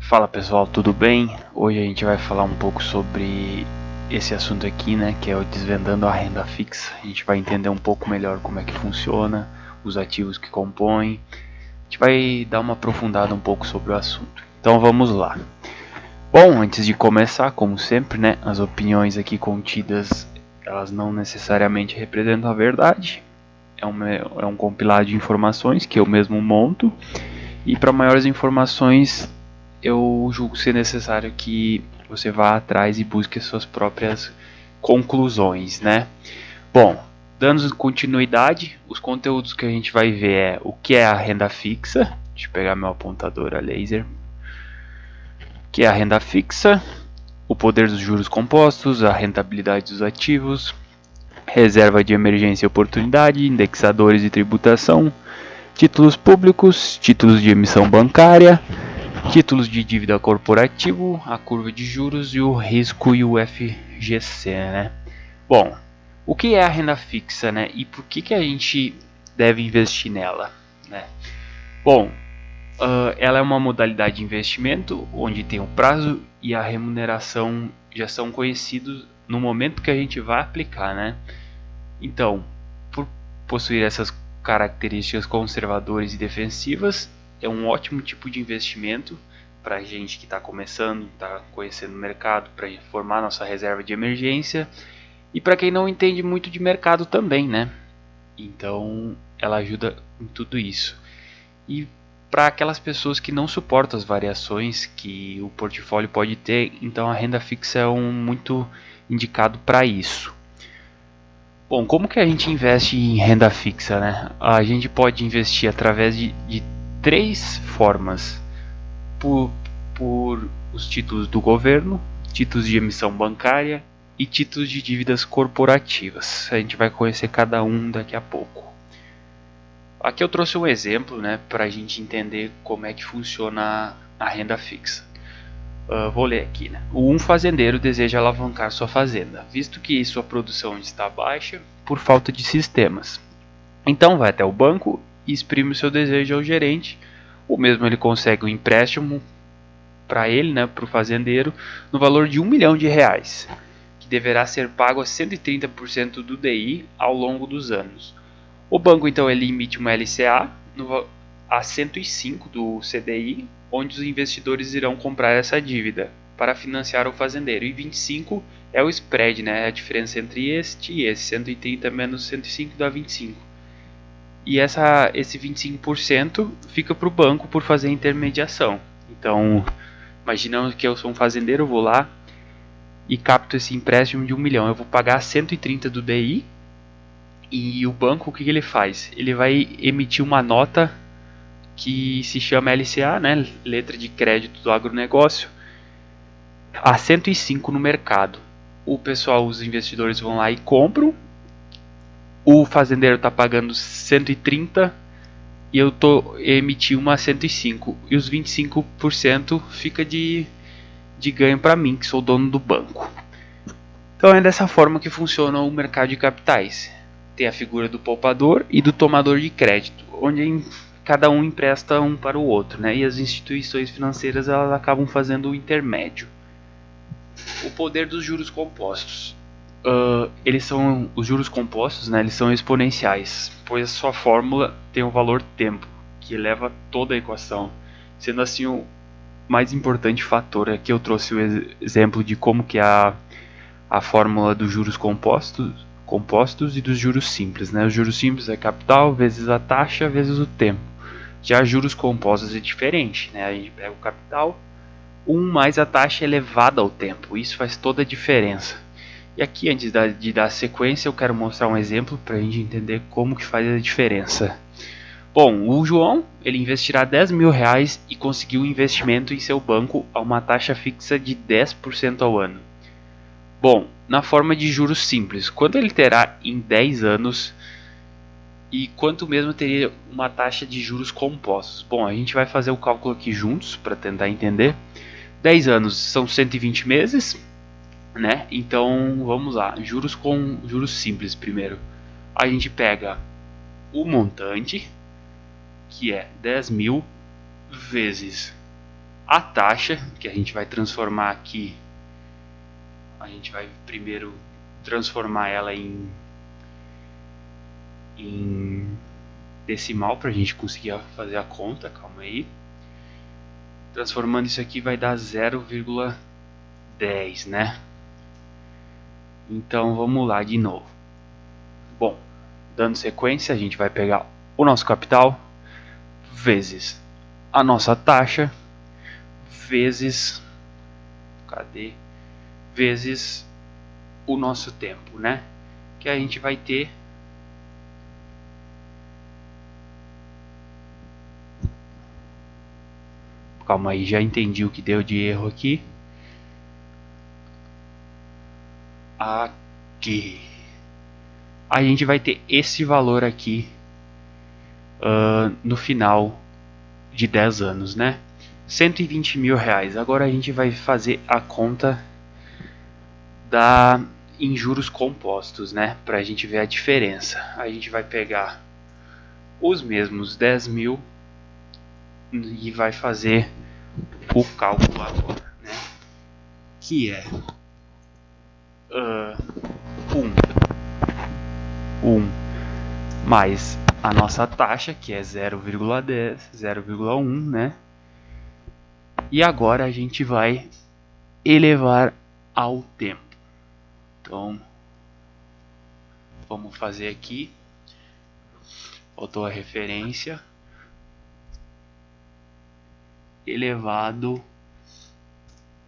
Fala pessoal, tudo bem? Hoje a gente vai falar um pouco sobre esse assunto aqui, né, que é o desvendando a renda fixa. A gente vai entender um pouco melhor como é que funciona, os ativos que compõem. A gente vai dar uma aprofundada um pouco sobre o assunto. Então vamos lá. Bom, antes de começar, como sempre, né, as opiniões aqui contidas, elas não necessariamente representam a verdade. É um compilado de informações que eu mesmo monto. E para maiores informações, eu julgo ser necessário que você vá atrás e busque suas próprias conclusões, né? Bom, dando continuidade, os conteúdos que a gente vai ver é o que é a renda fixa. Deixa eu pegar meu apontador a laser. O que é a renda fixa? O poder dos juros compostos, a rentabilidade dos ativos, reserva de emergência e oportunidade, indexadores de tributação, títulos públicos, títulos de emissão bancária, títulos de dívida corporativo, a curva de juros e o risco e o FGC, né? Bom, o que é a renda fixa, né? E por que a gente deve investir nela, né? Bom, ela é uma modalidade de investimento onde tem o prazo e a remuneração já são conhecidos no momento que a gente vai aplicar, né? Então, por possuir essas características conservadoras e defensivas, é um ótimo tipo de investimento para a gente que está começando, está conhecendo o mercado, para formar nossa reserva de emergência e para quem não entende muito de mercado também, né? Então, ela ajuda em tudo isso. E para aquelas pessoas que não suportam as variações que o portfólio pode ter, então a renda fixa é muito indicado para isso. Bom, como que a gente investe em renda fixa, né? A gente pode investir através de três formas. Por os títulos do governo, títulos de emissão bancária e títulos de dívidas corporativas. A gente vai conhecer cada um daqui a pouco. Aqui eu trouxe um exemplo, né, para a gente entender como é que funciona a renda fixa. Vou ler aqui, né? Um fazendeiro deseja alavancar sua fazenda, visto que sua produção está baixa por falta de sistemas. Então vai até o banco e exprime o seu desejo ao gerente. Ou mesmo ele consegue um empréstimo para ele, né, para o fazendeiro, no valor de R$ 1.000.000, que deverá ser pago a 130% do DI ao longo dos anos. O banco então ele emite uma LCA a 105 do CDI, onde os investidores irão comprar essa dívida para financiar o fazendeiro. E 25 é o spread, né? A diferença entre este e esse. 130 menos 105 dá 25. E esse 25% fica para o banco por fazer a intermediação. Então, imaginando que eu sou um fazendeiro, eu vou lá e capto esse empréstimo de 1 milhão. Eu vou pagar 130 do DI. E o banco, o que ele faz? Ele vai emitir uma nota que se chama LCA, né? Letra de Crédito do Agronegócio, a 105 no mercado. O pessoal, os investidores vão lá e compram. O fazendeiro está pagando 130 e eu emiti uma a 105. E os 25% fica de ganho para mim, que sou dono do banco. Então é dessa forma que funciona o mercado de capitais. Tem a figura do poupador e do tomador de crédito, onde cada um empresta um para o outro, né? E as instituições financeiras elas acabam fazendo o intermédio. O poder dos juros compostos. Os juros compostos, né? Eles são exponenciais, pois a sua fórmula tem o valor tempo, que eleva toda a equação. Sendo assim, o mais importante fator é que eu trouxe o exemplo de como que a fórmula dos juros compostos e dos juros simples, né? Os juros simples é capital vezes a taxa vezes o tempo. Já juros compostos é diferente, né? A gente pega o capital, mais a taxa elevada ao tempo. Isso faz toda a diferença. E aqui, antes de dar sequência, eu quero mostrar um exemplo para a gente entender como que faz a diferença. Bom, o João, ele investirá R$ 10.000 e conseguiu um investimento em seu banco a uma taxa fixa de 10% ao ano. Bom, na forma de juros simples, quanto ele terá em 10 anos e quanto mesmo teria uma taxa de juros compostos? Bom, a gente vai fazer o cálculo aqui juntos para tentar entender. 10 anos são 120 meses, né? Então, vamos lá, juros simples primeiro. A gente pega o montante, que é 10.000 vezes a taxa, que a gente vai transformar aqui, a gente vai primeiro transformar ela em decimal para a gente conseguir fazer a conta. Calma aí. Transformando isso aqui vai dar 0,10, né? Então vamos lá de novo. Bom, dando sequência, a gente vai pegar o nosso capital vezes a nossa taxa vezes vezes o nosso tempo, né? Que a gente vai ter calma aí, já entendi o que deu de erro aqui. Aqui a gente vai ter esse valor aqui no final de 10 anos, né? 120 mil reais. Agora a gente vai fazer a conta em juros compostos, né? Para a gente ver a diferença. A gente vai pegar os mesmos 10 mil e vai fazer o cálculo agora, né? Que é 1 mais a nossa taxa, que é 0,10, 0,1, né? E agora a gente vai elevar ao tempo. Então, vamos fazer aqui. Faltou a referência. Elevado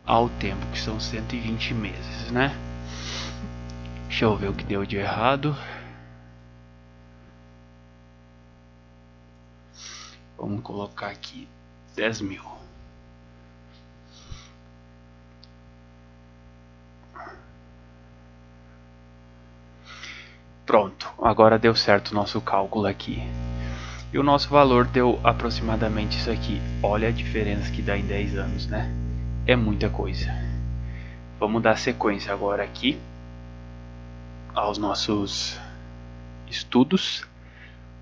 ao tempo, que são 120 meses, né? Deixa eu ver o que deu de errado. Vamos colocar aqui 10 mil. Pronto, agora deu certo o nosso cálculo aqui. E o nosso valor deu aproximadamente isso aqui. Olha a diferença que dá em 10 anos, né? É muita coisa. Vamos dar sequência agora aqui aos nossos estudos.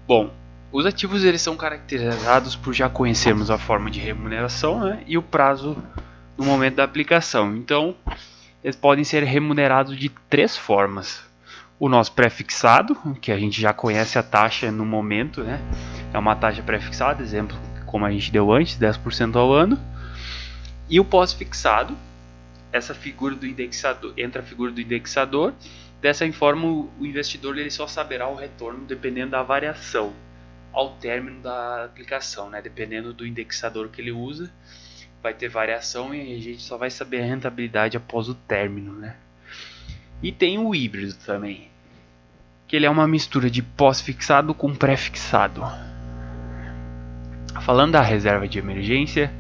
Bom, os ativos eles são caracterizados por já conhecermos a forma de remuneração, né, e o prazo no momento da aplicação. Então, eles podem ser remunerados de 3 formas. O nosso pré-fixado, que a gente já conhece a taxa no momento, né? É uma taxa pré-fixada, exemplo, como a gente deu antes, 10% ao ano. E o pós-fixado, essa figura do indexador, entra a figura do indexador. Dessa forma, o investidor ele só saberá o retorno dependendo da variação ao término da aplicação, né? Dependendo do indexador que ele usa, vai ter variação e a gente só vai saber a rentabilidade após o término, né? E tem o híbrido também, que ele é uma mistura de pós-fixado com pré-fixado. Falando da reserva de emergência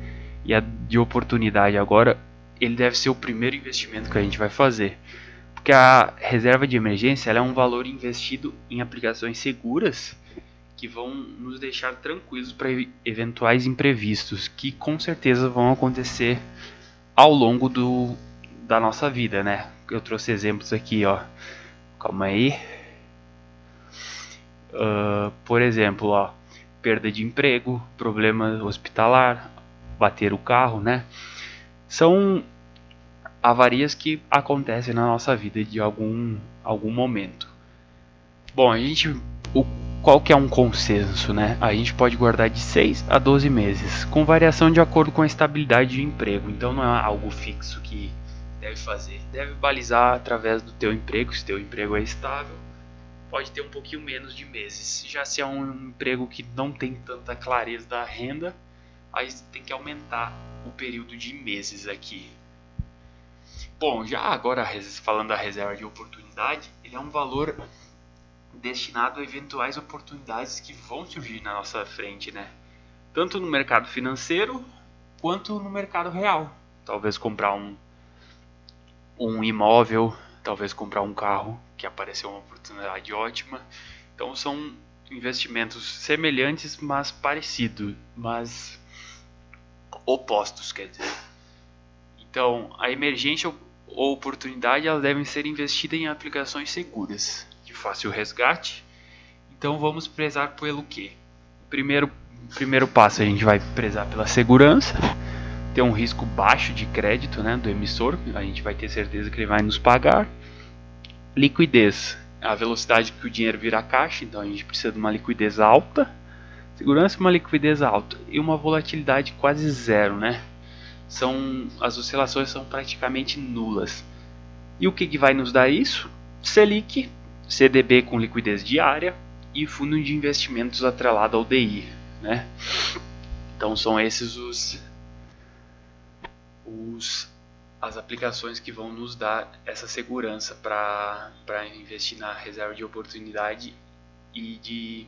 e a de oportunidade agora, ele deve ser o primeiro investimento que a gente vai fazer. Porque a reserva de emergência ela é um valor investido em aplicações seguras que vão nos deixar tranquilos para eventuais imprevistos que com certeza vão acontecer ao longo da nossa vida, né? Eu trouxe exemplos aqui, ó. Calma aí. Por exemplo, ó, perda de emprego, problema hospitalar, bater o carro, né? São avarias que acontecem na nossa vida de algum momento. Bom, qual que é um consenso, né? A gente pode guardar de 6 a 12 meses, com variação de acordo com a estabilidade de emprego. Então não é algo fixo que deve fazer. Deve balizar através do teu emprego, se teu emprego é estável, pode ter um pouquinho menos de meses. Já se é um emprego que não tem tanta clareza da renda, aí tem que aumentar o período de meses aqui. Bom, já agora falando da reserva de oportunidade, ele é um valor destinado a eventuais oportunidades que vão surgir na nossa frente, né? Tanto no mercado financeiro quanto no mercado real. Talvez comprar um imóvel, talvez comprar um carro, que apareceu uma oportunidade ótima. Então são investimentos semelhantes, mas parecidos, mas opostos, quer dizer. Então, a emergência ou oportunidade elas devem ser investidas em aplicações seguras, de fácil resgate. Então vamos prezar pelo quê? Primeiro passo a gente vai prezar pela segurança, ter um risco baixo de crédito, né, do emissor, a gente vai ter certeza que ele vai nos pagar. Liquidez, a velocidade que o dinheiro vira caixa, então a gente precisa de uma liquidez alta. Segurança, uma liquidez alta e uma volatilidade quase zero, né? As oscilações são praticamente nulas. E o que vai nos dar isso? Selic, CDB com liquidez diária e fundo de investimentos atrelado ao DI, né? Então são esses as aplicações que vão nos dar essa segurança para investir na reserva de oportunidade e de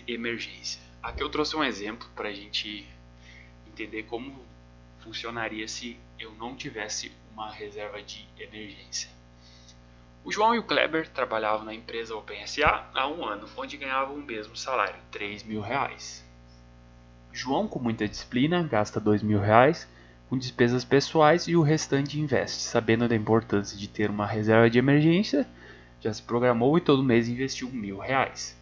emergência. Aqui eu trouxe um exemplo para a gente entender como funcionaria se eu não tivesse uma reserva de emergência. O João e o Kleber trabalhavam na empresa OpenSA há um ano, onde ganhavam o mesmo salário, R$3.000. João, com muita disciplina, gasta R$2.000 com despesas pessoais e o restante investe. Sabendo da importância de ter uma reserva de emergência, já se programou e todo mês investiu R$1.000.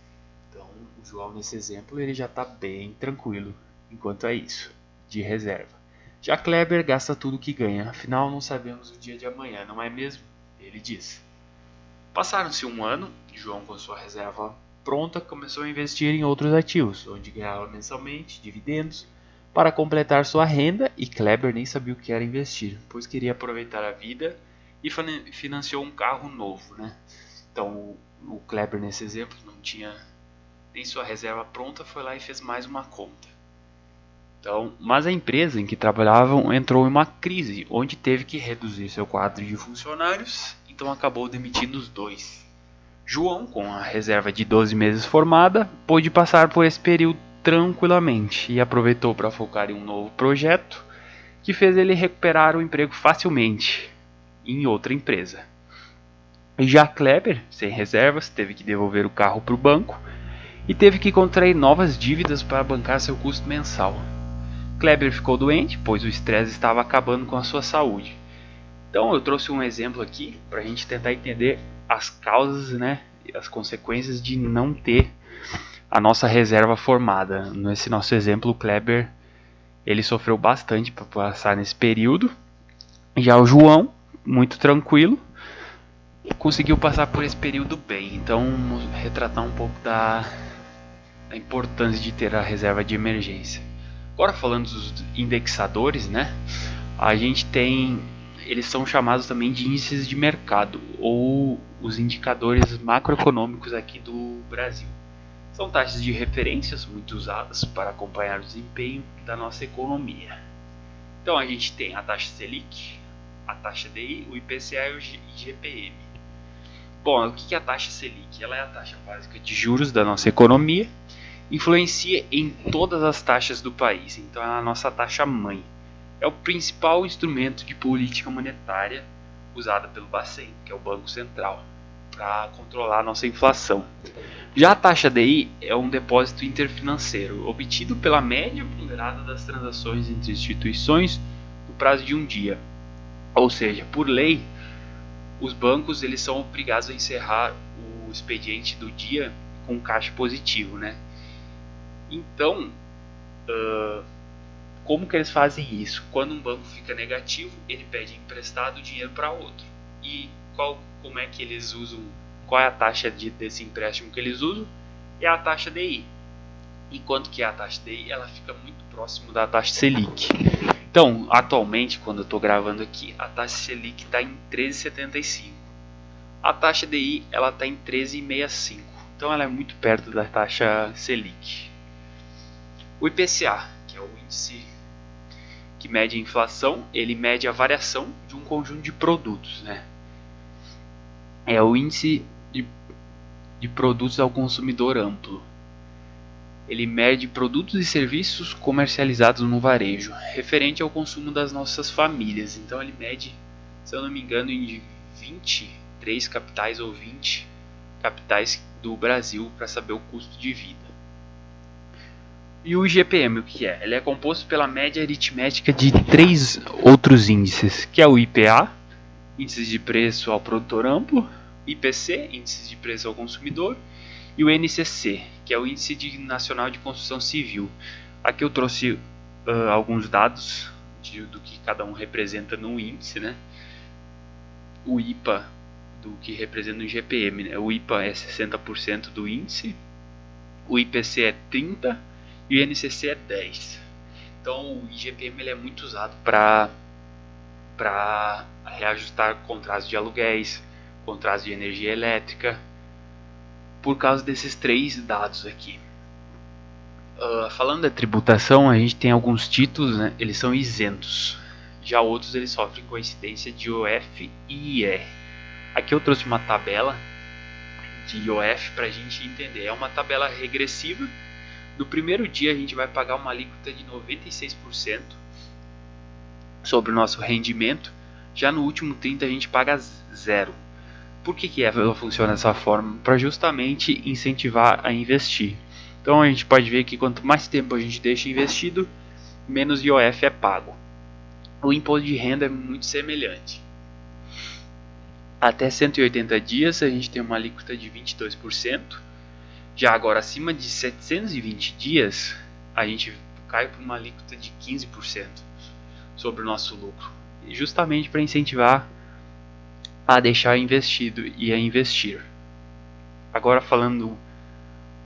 Então, o João, nesse exemplo, ele já está bem tranquilo enquanto é isso, de reserva. Já Kleber gasta tudo que ganha, afinal não sabemos o dia de amanhã, não é mesmo? Ele diz. Passaram-se um ano, João com sua reserva pronta começou a investir em outros ativos, onde ganhava mensalmente dividendos para completar sua renda, e Kleber nem sabia o que era investir, pois queria aproveitar a vida e financiou um carro novo, né? Então o Kleber nesse exemplo não tinha nem sua reserva pronta, foi lá e fez mais uma conta. Então, mas a empresa em que trabalhavam entrou em uma crise, onde teve que reduzir seu quadro de funcionários, então acabou demitindo os dois. João, com a reserva de 12 meses formada, pôde passar por esse período tranquilamente e aproveitou para focar em um novo projeto que fez ele recuperar o emprego facilmente em outra empresa. Já Kleber, sem reservas, teve que devolver o carro para o banco e teve que contrair novas dívidas para bancar seu custo mensal. Kleber ficou doente, pois o estresse estava acabando com a sua saúde. Então eu trouxe um exemplo aqui para a gente tentar entender as causas, né, e as consequências de não ter a nossa reserva formada. Nesse nosso exemplo, o Kleber ele sofreu bastante para passar nesse período. Já o João, muito tranquilo, conseguiu passar por esse período bem. Então vamos retratar um pouco da importância de ter a reserva de emergência. Agora falando dos indexadores, né? A gente tem, eles são chamados também de índices de mercado ou os indicadores macroeconômicos aqui do Brasil. São taxas de referências muito usadas para acompanhar o desempenho da nossa economia. Então a gente tem a taxa Selic, a taxa DI, o IPCA e o IGPM. Bom, o que é a taxa Selic? Ela é a taxa básica de juros da nossa economia, influencia em todas as taxas do país, então é a nossa taxa mãe. É o principal instrumento de política monetária usada pelo Bacen, que é o Banco Central, para controlar a nossa inflação. Já a taxa DI é um depósito interfinanceiro, obtido pela média ponderada das transações entre instituições no prazo de um dia. Ou seja, por lei, os bancos eles são obrigados a encerrar o expediente do dia com caixa positivo, né? Então, como que eles fazem isso? Quando um banco fica negativo, ele pede emprestado dinheiro para outro. E como é que eles usam? Qual é a taxa desse empréstimo que eles usam? É a taxa DI. E quanto que é a taxa DI? Ela fica muito próximo da taxa Selic. Então, atualmente, quando eu estou gravando aqui, a taxa Selic está em 13,75. A taxa DI ela está em 13,65. Então, ela é muito perto da taxa Selic. O IPCA, que é o índice que mede a inflação, ele mede a variação de um conjunto de produtos, né? É o índice de produtos ao consumidor amplo. Ele mede produtos e serviços comercializados no varejo, referente ao consumo das nossas famílias. Então ele mede, se eu não me engano, em 23 capitais ou 20 capitais do Brasil para saber o custo de vida. E o IGPM, o que é? Ele é composto pela média aritmética de 3 outros índices, que é o IPA, índice de preço ao produtor amplo, IPC, índice de preço ao consumidor, e o NCC, que é o índice nacional de construção civil. Aqui eu trouxe alguns dados do que cada um representa no índice, né? O IPA do que representa no GPM, né? O IPA é 60% do índice, o IPC é 30% e o INCC é 10%. Então o IGPM ele é muito usado para reajustar contratos de aluguéis, contratos de energia elétrica, por causa desses 3 dados aqui. Falando da tributação, a gente tem alguns títulos, né, eles são isentos. Já outros eles sofrem com a incidência de IOF e IR. Aqui eu trouxe uma tabela de IOF para a gente entender. É uma tabela regressiva. No primeiro dia a gente vai pagar uma alíquota de 96% sobre o nosso rendimento. Já no último 30 a gente paga 0. Por que ela funciona dessa forma? Para justamente incentivar a investir. Então a gente pode ver que quanto mais tempo a gente deixa investido, menos IOF é pago. O imposto de renda é muito semelhante. Até 180 dias a gente tem uma alíquota de 22%. Já agora acima de 720 dias a gente cai para uma alíquota de 15% sobre o nosso lucro. Justamente para incentivar a deixar investido e a investir. Agora falando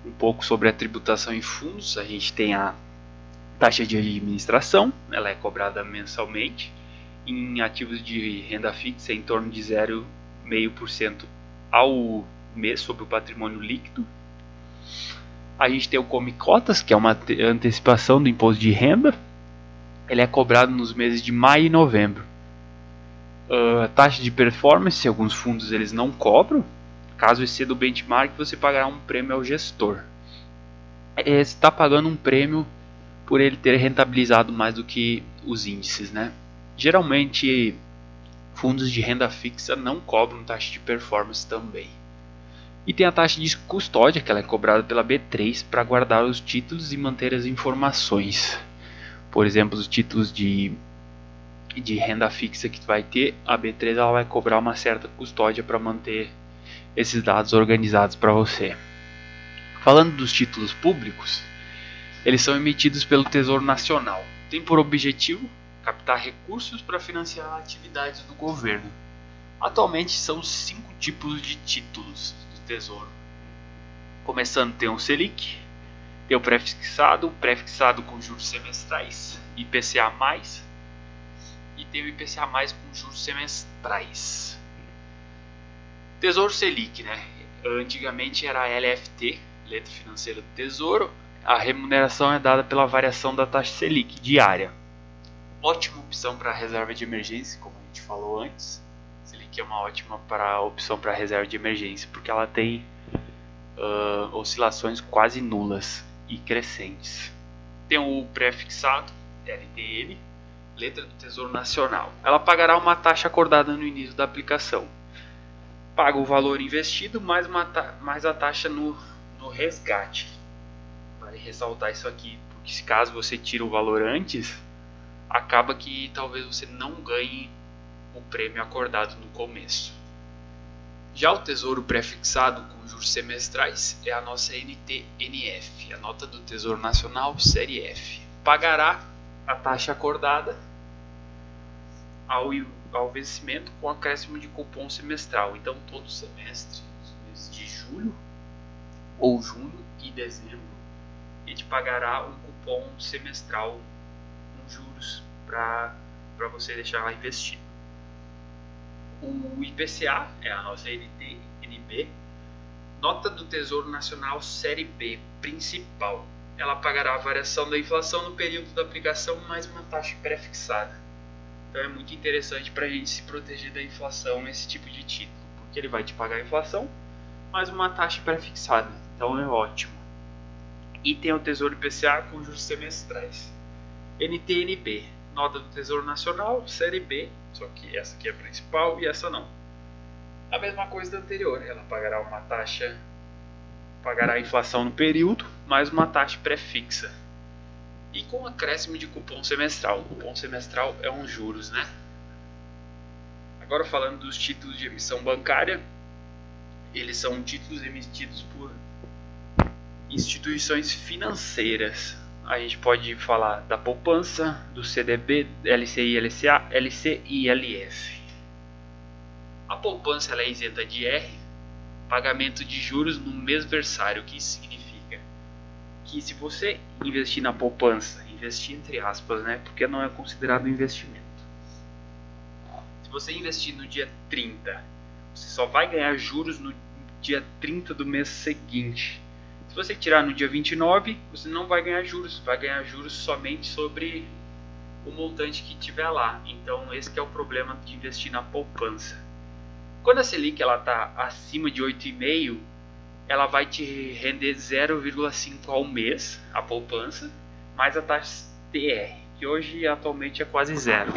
um pouco sobre a tributação em fundos, a gente tem a taxa de administração, ela é cobrada mensalmente. Em ativos de renda fixa em torno de 0,5% ao mês sobre o patrimônio líquido. A gente tem o Come Cotas, que é uma antecipação do imposto de renda. Ele é cobrado nos meses de maio e novembro. A taxa de performance, alguns fundos eles não cobram. Caso exceda o benchmark, você pagará um prêmio ao gestor. Você está pagando um prêmio por ele ter rentabilizado mais do que os índices, né? Geralmente, fundos de renda fixa não cobram taxa de performance também. E tem a taxa de custódia, que ela é cobrada pela B3 para guardar os títulos e manter as informações. Por exemplo, os títulos de renda fixa que tu vai ter, a B3 ela vai cobrar uma certa custódia para manter esses dados organizados para você. Falando dos títulos públicos, eles são emitidos pelo Tesouro Nacional. Tem por objetivo captar recursos para financiar atividades do governo. Atualmente são 5 tipos de títulos do Tesouro. Começando tem o Selic, tem o pré-fixado com juros semestrais, IPCA+, e tem o IPCA+, com juros semestrais. Tesouro Selic, né? Antigamente era a LFT, Letra Financeira do Tesouro. A remuneração é dada pela variação da taxa Selic diária. Ótima opção para reserva de emergência, como a gente falou antes. Selic é uma ótima opção para reserva de emergência, porque ela tem oscilações quase nulas e crescentes. Tem o pré-fixado, LTN, Letra do Tesouro Nacional. Ela pagará uma taxa acordada no início da aplicação. Paga o valor investido mais a taxa no resgate. Vale ressaltar isso aqui, porque se caso você tira o valor antes, acaba que talvez você não ganhe o prêmio acordado no começo. Já o Tesouro Pré-fixado com juros semestrais é a nossa NTNF, a Nota do Tesouro Nacional Série F. Pagará a taxa acordada ao vencimento com acréscimo de cupom semestral. Então todo semestre, nos meses de julho ou junho e dezembro, a gente pagará um cupom semestral com juros para você deixar lá investido. O IPCA é a nossa NTNB, Nota do Tesouro Nacional Série B principal. Ela pagará a variação da inflação no período da aplicação mais uma taxa pré-fixada. Então é muito interessante para a gente se proteger da inflação esse tipo de título, porque ele vai te pagar a inflação mais uma taxa pré-fixada. Então é ótimo. E tem o Tesouro IPCA com juros semestrais. NTNB, Nota do Tesouro Nacional, Série B, só que essa aqui é a principal e essa não. A mesma coisa da anterior, ela pagará uma taxa, pagará a inflação no período, mais uma taxa pré-fixa. E com acréscimo de cupom semestral. O cupom semestral é um juros, né? Agora falando dos títulos de emissão bancária, eles são títulos emitidos por instituições financeiras. a gente pode falar da poupança, do CDB, LCI, LCA, LC e LF. A poupança ela é isenta de IR, pagamento de juros no mês versário. O que isso significa? Que se você investir na poupança, investir entre aspas, né, porque não é considerado investimento. Se você investir no dia 30, você só vai ganhar juros no dia 30 do mês seguinte. Se você tirar no dia 29, você não vai ganhar juros, vai ganhar juros somente sobre o montante que tiver lá. Então esse que é o problema de investir na poupança. Quando a Selic está acima de 8,5, ela vai te render 0,5 ao mês, a poupança, mais a taxa TR, que hoje atualmente é quase zero.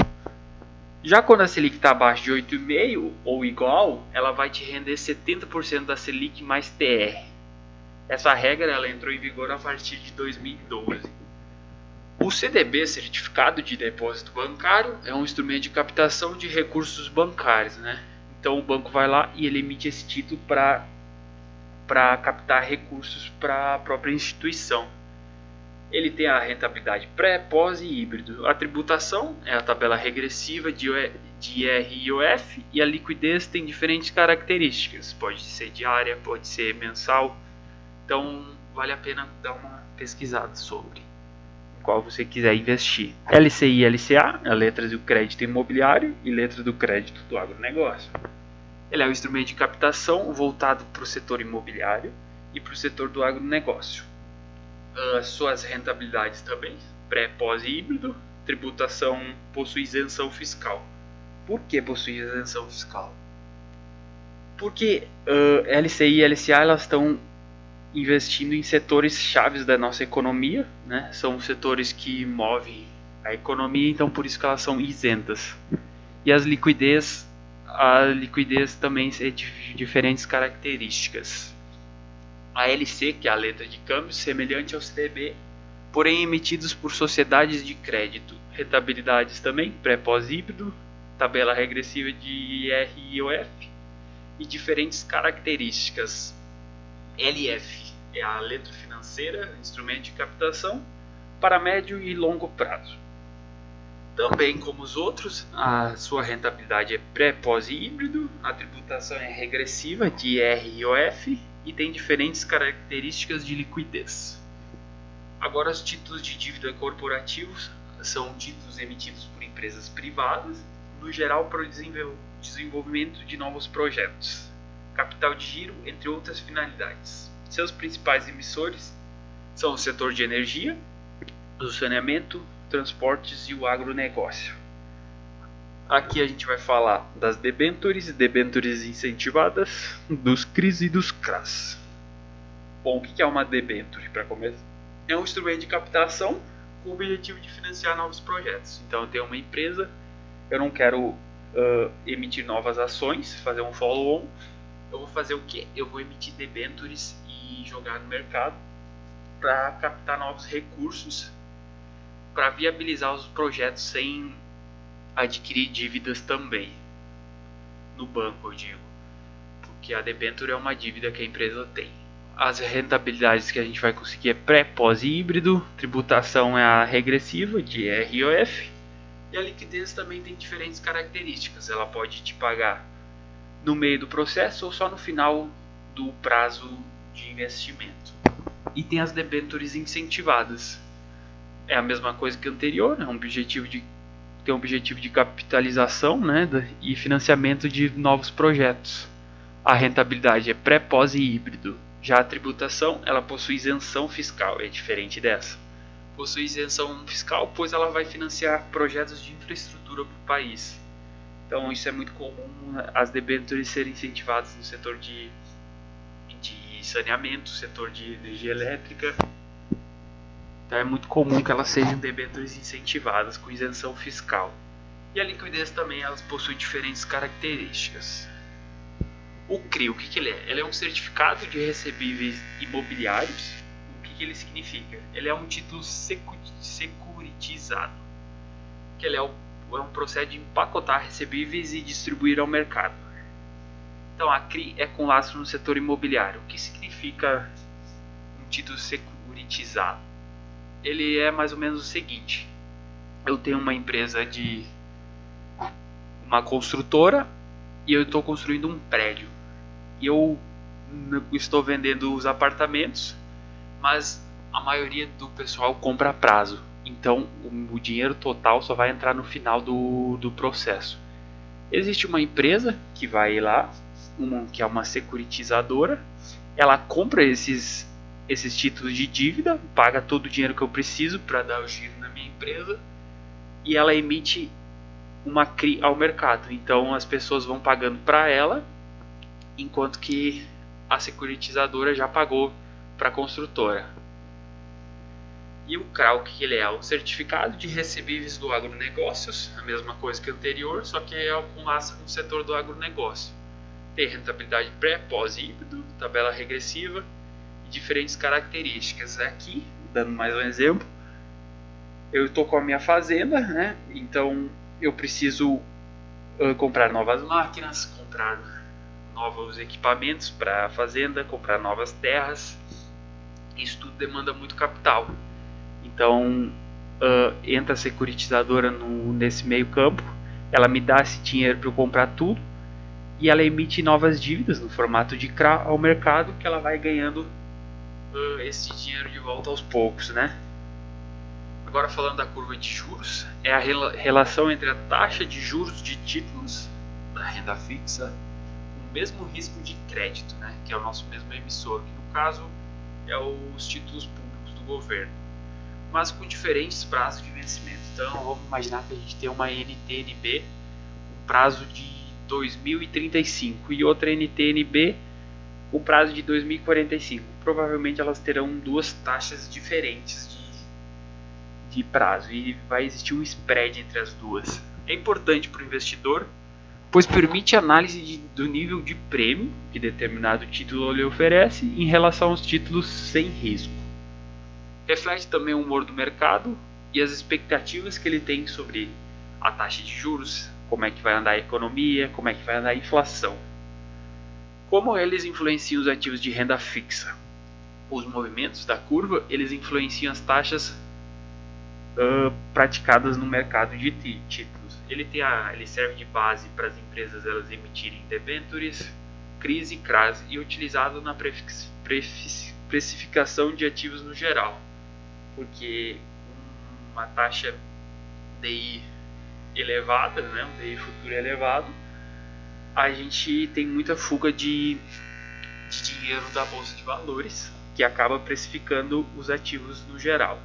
Já quando a Selic está abaixo de 8,5 ou igual, ela vai te render 70% da Selic mais TR. Essa regra ela entrou em vigor a partir de 2012. O CDB, Certificado de Depósito Bancário, é um instrumento de captação de recursos bancários, né? Então o banco vai lá e ele emite esse título para captar recursos para a própria instituição. Ele tem a rentabilidade pré, pós e híbrido. A tributação é a tabela regressiva de IR e IOF, e a liquidez tem diferentes características. Pode ser diária, pode ser mensal. Então vale a pena dar uma pesquisada sobre qual você quiser investir. LCI e LCA, a letras do crédito imobiliário e letras do crédito do agronegócio. Ele é um instrumento de captação voltado para o setor imobiliário e para o setor do agronegócio. As suas rentabilidades também, pré, pós e híbrido. Tributação possui isenção fiscal. Por que possui isenção fiscal? Porque LCI e LCA elas estão investindo em setores chaves da nossa economia, né? São setores que movem a economia, então por isso que elas são isentas. E a liquidez também é de diferentes características. A LC, que é a letra de câmbio, semelhante ao CDB, porém emitidos por sociedades de crédito. Rentabilidades também, pré, pós híbrido, tabela regressiva de IR e IOF e diferentes características. LF é a letra financeira, instrumento de captação para médio e longo prazo. Também como os outros, a sua rentabilidade é pré, pós e híbrido, a tributação é regressiva de IR e IOF e tem diferentes características de liquidez. Agora, os títulos de dívida corporativos são títulos emitidos por empresas privadas, no geral para o desenvolvimento de novos projetos, capital de giro, entre outras finalidades. Seus principais emissores são o setor de energia, do saneamento, transportes e o agronegócio. Aqui a gente vai falar das debêntures incentivadas, dos CRIs e dos CRAs. Bom, o que é uma debênture para começar? É um instrumento de captação com o objetivo de financiar novos projetos. Então eu tenho uma empresa, eu não quero emitir novas ações, fazer um follow-on. Eu vou fazer o que? Eu vou emitir debêntures e jogar no mercado para captar novos recursos para viabilizar os projetos sem adquirir dívidas também no banco, eu digo, porque a debênture é uma dívida que a empresa tem. As rentabilidades que a gente vai conseguir é pré, pós e híbrido. Tributação é a regressiva de ROF e a liquidez também tem diferentes características. Ela pode te pagar no meio do processo ou só no final do prazo de investimento. E tem as debêntures incentivadas. É a mesma coisa que a anterior, né? Tem um objetivo de capitalização, né? E financiamento de novos projetos. A rentabilidade é pré, pós e híbrido. Já a tributação, ela possui isenção fiscal, é diferente dessa. Possui isenção fiscal, pois ela vai financiar projetos de infraestrutura para o país. Então isso é muito comum, as debêntures serem incentivadas no setor de saneamento, setor de energia elétrica. Então é muito comum que elas sejam debêntures incentivadas com isenção fiscal. E a liquidez também elas possuem diferentes características. O CRI, o que ele é? Ele é um certificado de recebíveis imobiliários. O que ele significa? Ele é um título securitizado, que ele é um processo de empacotar recebíveis e distribuir ao mercado. Então a CRI é com lastro no setor imobiliário. O que significa um título securitizado? ele é mais ou menos o seguinte: eu tenho uma empresa de uma construtora e eu estou construindo um prédio. E eu estou vendendo os apartamentos, mas a maioria do pessoal compra a prazo. Então o dinheiro total só vai entrar no final do processo. Existe uma empresa que vai lá, que é uma securitizadora, ela compra esses títulos de dívida, paga todo o dinheiro que eu preciso para dar o giro na minha empresa e ela emite uma CRI ao mercado. Então as pessoas vão pagando para ela, enquanto que a securitizadora já pagou para a construtora. E o CRA, o que ele é? O Certificado de Recebíveis do Agronegócios, a mesma coisa que o anterior, só que é com laço no setor do agronegócio. Tem rentabilidade pré, pós e híbrido, tabela regressiva e diferentes características. Aqui, dando mais um exemplo, eu estou com a minha fazenda, né? Então eu preciso comprar novas máquinas, comprar novos equipamentos para a fazenda, comprar novas terras. Isso tudo demanda muito capital. Então entra a securitizadora nesse meio campo, ela me dá esse dinheiro para eu comprar tudo e ela emite novas dívidas no formato de CRA ao mercado, que ela vai ganhando esse dinheiro de volta aos poucos, né? Agora falando da curva de juros, é a relação entre a taxa de juros de títulos da renda fixa com o mesmo risco de crédito, né? Que é o nosso mesmo emissor, que no caso é os títulos públicos do governo, mas com diferentes prazos de vencimento. Então vamos imaginar que a gente tem uma NTNB com prazo de 2035 e outra NTNB com prazo de 2045. Provavelmente elas terão duas taxas diferentes de prazo e vai existir um spread entre as duas. É importante para o investidor, pois permite análise do nível de prêmio que determinado título lhe oferece em relação aos títulos sem risco. Reflete também o humor do mercado e as expectativas que ele tem sobre a taxa de juros, como é que vai andar a economia, como é que vai andar a inflação. Como eles influenciam os ativos de renda fixa? Os movimentos da curva, eles influenciam as taxas praticadas no mercado de títulos. Ele serve de base para as empresas elas emitirem debêntures, CRIs e CRAs e utilizado na precificação de ativos no geral, porque uma taxa DI elevada, né, um DI futuro elevado, a gente tem muita fuga de dinheiro da bolsa de valores, que acaba precificando os ativos no geral.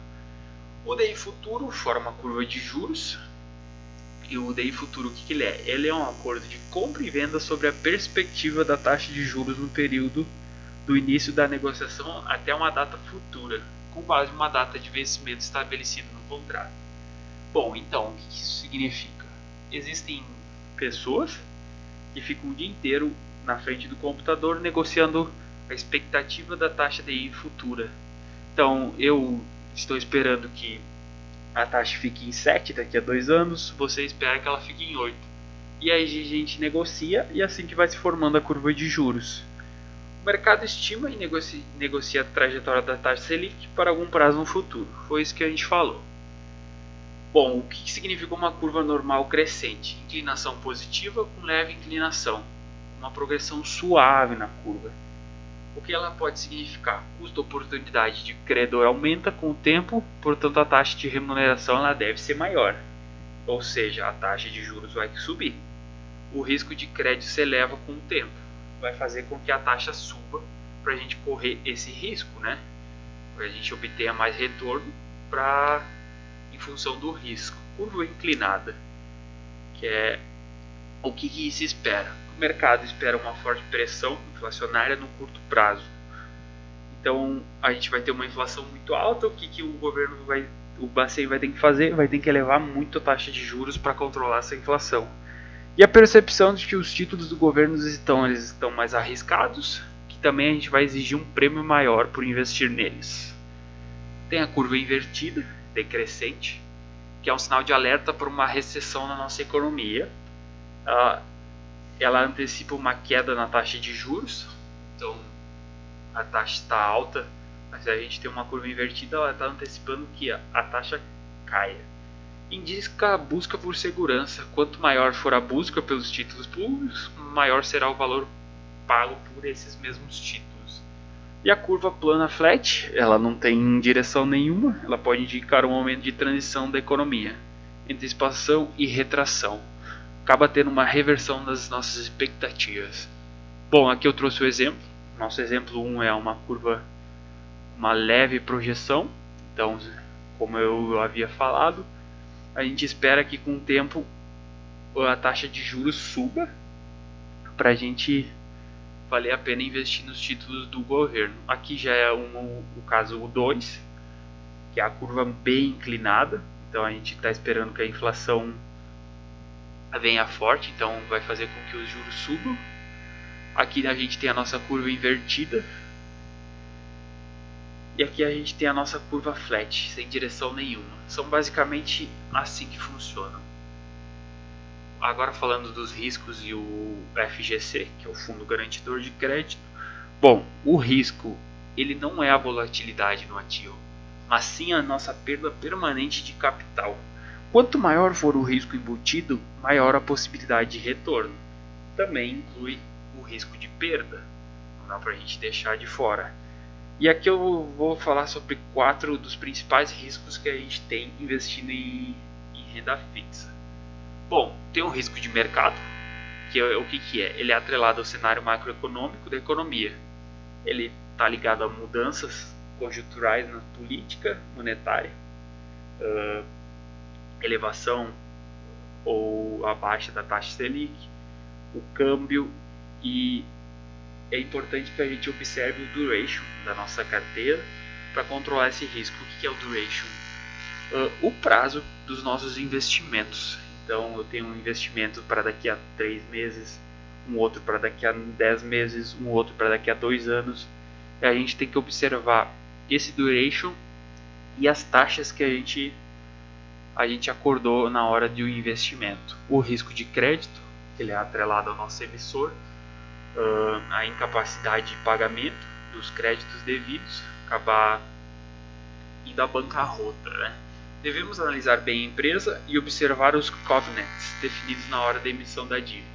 O DI futuro forma a curva de juros. E o DI futuro, o que ele é? Ele é um acordo de compra e venda sobre a perspectiva da taxa de juros no período do início da negociação até uma data futura, com base em uma data de vencimento estabelecida no contrato. Bom, então, o que isso significa? Existem pessoas que ficam o dia inteiro na frente do computador negociando a expectativa da taxa DI futura. Então, eu estou esperando que a taxa fique em 7 daqui a 2 anos, você espera que ela fique em 8. E aí a gente negocia e assim que vai se formando a curva de juros. O mercado estima e negocia a trajetória da taxa Selic para algum prazo no futuro. Foi isso que a gente falou. Bom, o que significa uma curva normal crescente? Inclinação positiva com leve inclinação, uma progressão suave na curva. O que ela pode significar? Custo-oportunidade de credor aumenta com o tempo, portanto a taxa de remuneração ela deve ser maior, ou seja, a taxa de juros vai subir. O risco de crédito se eleva com o tempo, vai fazer com que a taxa suba para a gente correr esse risco, né? Para a gente obter mais retorno em função do risco. Curva inclinada, que é o que se espera. O mercado espera uma forte pressão inflacionária no curto prazo. Então a gente vai ter uma inflação muito alta. O que o governo o Bacen vai ter que fazer? Vai ter que elevar muito a taxa de juros para controlar essa inflação. E a percepção de que os títulos do governo eles estão mais arriscados, que também a gente vai exigir um prêmio maior por investir neles. Tem a curva invertida, decrescente, que é um sinal de alerta para uma recessão na nossa economia. Ela antecipa uma queda na taxa de juros, então a taxa está alta Mas se a gente tem uma curva invertida, ela está antecipando que a taxa caia. Indica a busca por segurança. Quanto maior for a busca pelos títulos públicos, maior será o valor pago por esses mesmos títulos. E a curva plana flat, ela não tem direção nenhuma, ela pode indicar um momento de transição da economia, entre expansão e retração. Acaba tendo uma reversão das nossas expectativas. Bom, aqui eu trouxe o exemplo. Nosso exemplo 1 é uma curva, uma leve projeção. Então, como eu havia falado, a gente espera que com o tempo a taxa de juros suba para a gente valer a pena investir nos títulos do governo. Aqui já é o caso 2, que é a curva bem inclinada. Então a gente está esperando que a inflação venha forte, então vai fazer com que os juros subam. Aqui a gente tem a nossa curva invertida. E aqui a gente tem a nossa curva flat, sem direção nenhuma. São basicamente assim que funcionam. Agora falando dos riscos e o FGC, que é o Fundo Garantidor de Crédito. Bom, o risco ele não é a volatilidade no ativo, mas sim a nossa perda permanente de capital. Quanto maior for o risco embutido, maior a possibilidade de retorno. Também inclui o risco de perda, não dá para a gente deixar de fora. E aqui eu vou falar sobre 4 dos principais riscos que a gente tem investindo em renda fixa. Bom, tem o risco de mercado, que é o que é? Ele é atrelado ao cenário macroeconômico da economia. Ele está ligado a mudanças conjunturais na política monetária, elevação ou a baixa da taxa Selic, o câmbio, e é importante que a gente observe o duration da nossa carteira para controlar esse risco. O que é o duration? O prazo dos nossos investimentos. Então eu tenho um investimento para daqui a 3 meses, um outro para daqui a 10 meses, um outro para daqui a 2 anos. E a gente tem que observar esse duration e as taxas que a gente acordou na hora do investimento. O risco de crédito, ele é atrelado ao nosso emissor, a incapacidade de pagamento dos créditos devidos, acabar indo à bancarrota, né? Devemos analisar bem a empresa e observar os covenants definidos na hora da emissão da dívida.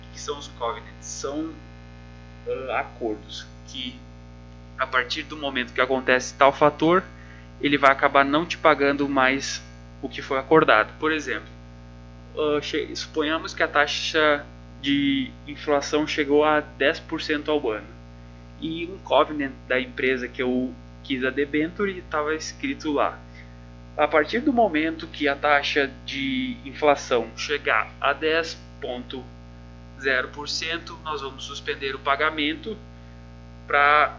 O que são os covenants? São acordos que, a partir do momento que acontece tal fator, ele vai acabar não te pagando mais o que foi acordado. Por exemplo, suponhamos que a taxa de inflação chegou a 10% ao ano e um covenant da empresa que eu quis a debenture estava escrito lá: a partir do momento que a taxa de inflação chegar a 10,0%, nós vamos suspender o pagamento para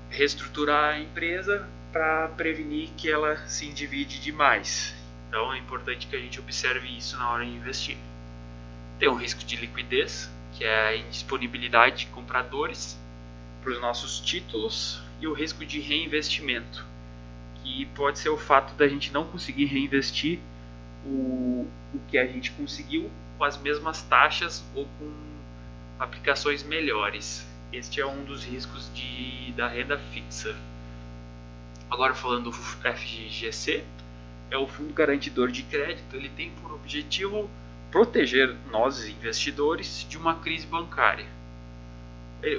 reestruturar a empresa, para prevenir que ela se endivide demais. Então é importante que a gente observe isso na hora de investir. Tem o risco de liquidez, que é a indisponibilidade de compradores para os nossos títulos, e o risco de reinvestimento, que pode ser o fato da gente não conseguir reinvestir o que a gente conseguiu com as mesmas taxas ou com aplicações melhores. Este é um dos riscos da renda fixa. Agora falando do FGC, é o Fundo Garantidor de Crédito. Ele tem por objetivo proteger nós, investidores, de uma crise bancária.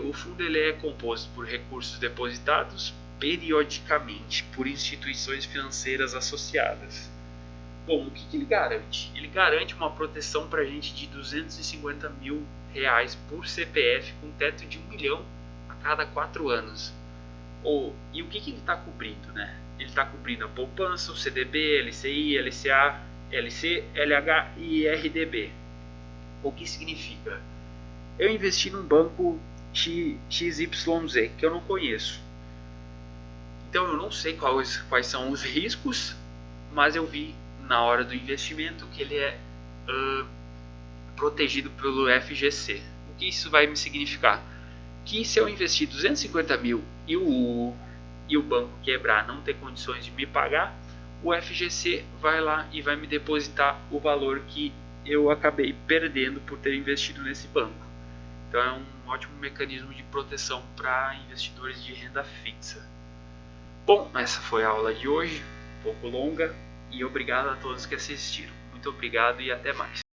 O fundo ele é composto por recursos depositados periodicamente por instituições financeiras associadas. Bom, o que ele garante? Ele garante uma proteção para a gente de R$250 mil por CPF, com teto de 1 milhão a cada 4 anos. E o que ele está cobrindo, né? Ele está cobrindo a poupança, o CDB, LCI, LCA, LC, LH e RDB. O que significa? Eu investi num banco XYZ que eu não conheço. Então eu não sei quais são os riscos, mas eu vi na hora do investimento que ele é protegido pelo FGC. O que isso vai me significar? Que se eu investir 250 mil e o banco quebrar, não ter condições de me pagar, o FGC vai lá e vai me depositar o valor que eu acabei perdendo por ter investido nesse banco. Então é um ótimo mecanismo de proteção para investidores de renda fixa. Bom, essa foi a aula de hoje, um pouco longa, e obrigado a todos que assistiram. Muito obrigado e até mais.